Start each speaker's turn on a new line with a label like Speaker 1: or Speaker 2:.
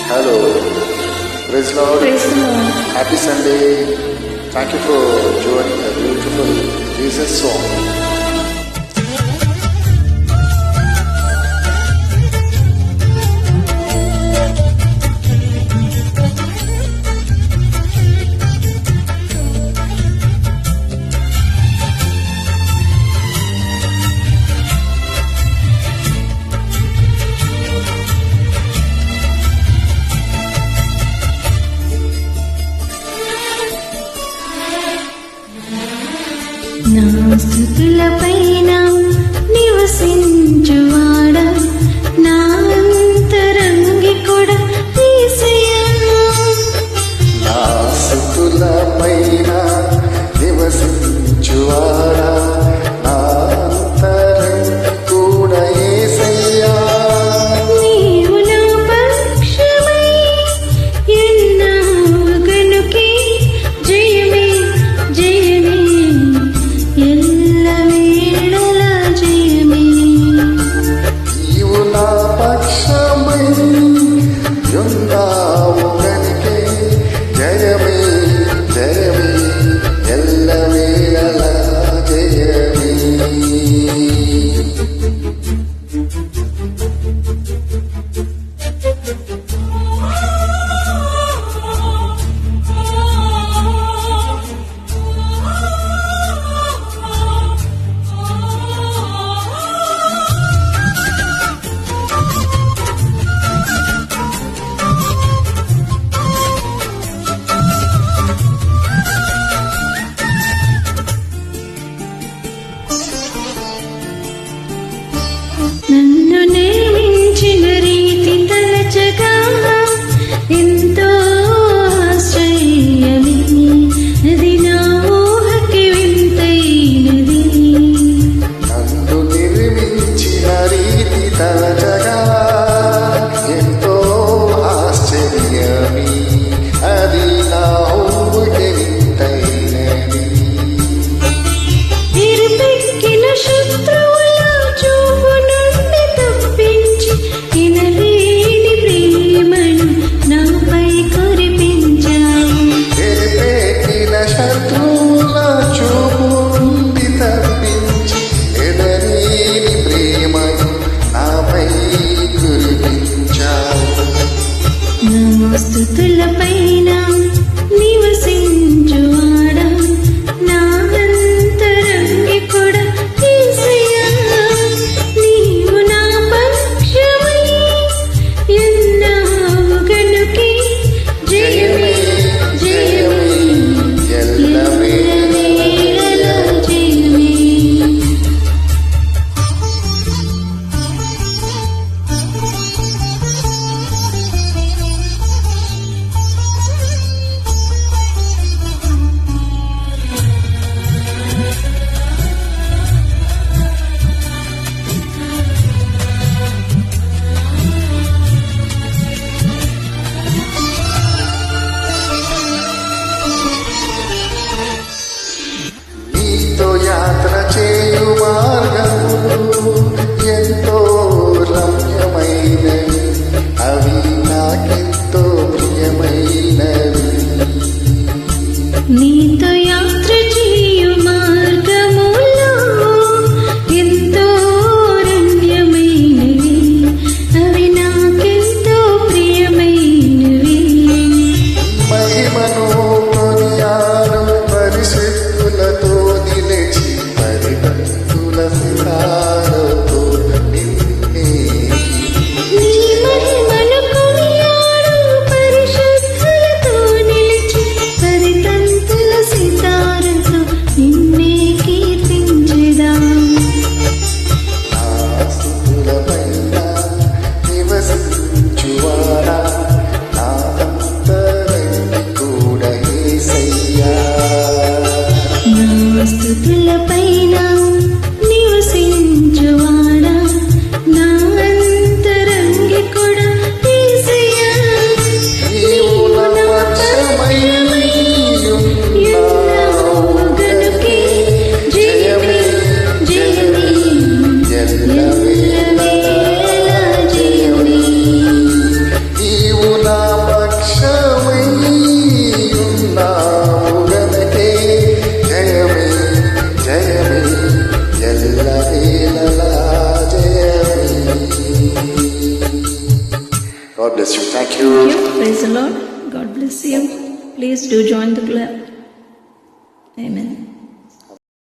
Speaker 1: Hello. Praise Lord.
Speaker 2: Praise the Lord.
Speaker 1: Happy Sunday. Thank you for joining a beautiful Jesus song.
Speaker 2: నా స్తుతులపైన నివసించువాడా నా అంతరంగికుడా యేసయ్యా.
Speaker 1: నా స్తుతులపైన నివసించువాడా నా అంతరంగికుడా యేసయ్యా.
Speaker 2: నీవు నా పక్షమై ఉన్నావు గనుకే జయమే జయమే ఎల్లవేళలా జయమే.
Speaker 1: నీవు నా పక్షమై ఉన్నావు గనుకే జయమే జయమే ఎల్లవేళలా జయమే.
Speaker 2: నన్ను నియమించిన రీతి తలచగా ఎంతో ఆశ్చర్యమే. అది నా ఊహకి వింతైనది.
Speaker 1: నన్ను నిర్మించిన రీతి తలచగా ఎంతో ఆశ్చర్యమే. అది నా ఊహకి వింతైనది.
Speaker 2: ఎరుపెక్కిన శత్రువుల చూపు నుండి తప్పించి ఎనలేని ప్రేమను నాపై కురిపించావు.
Speaker 1: ఎరిపెక్కిన శత్రువుల చూపు నుండి తప్పించి ఎడలేని ప్రేమను నాపై కురిపించావు.
Speaker 2: నా స్తుతులపైన నివసించువాడా నా అంతరంగికుడా యేసయ్యా. నీవు నా పక్షమై ఉన్నావు గనుకే జయమే జయమే ఎల్లవేళలా జయమే.
Speaker 1: God bless you. Thank you.
Speaker 3: Thank you. Praise the Lord. God bless you. Please do join the club. Amen.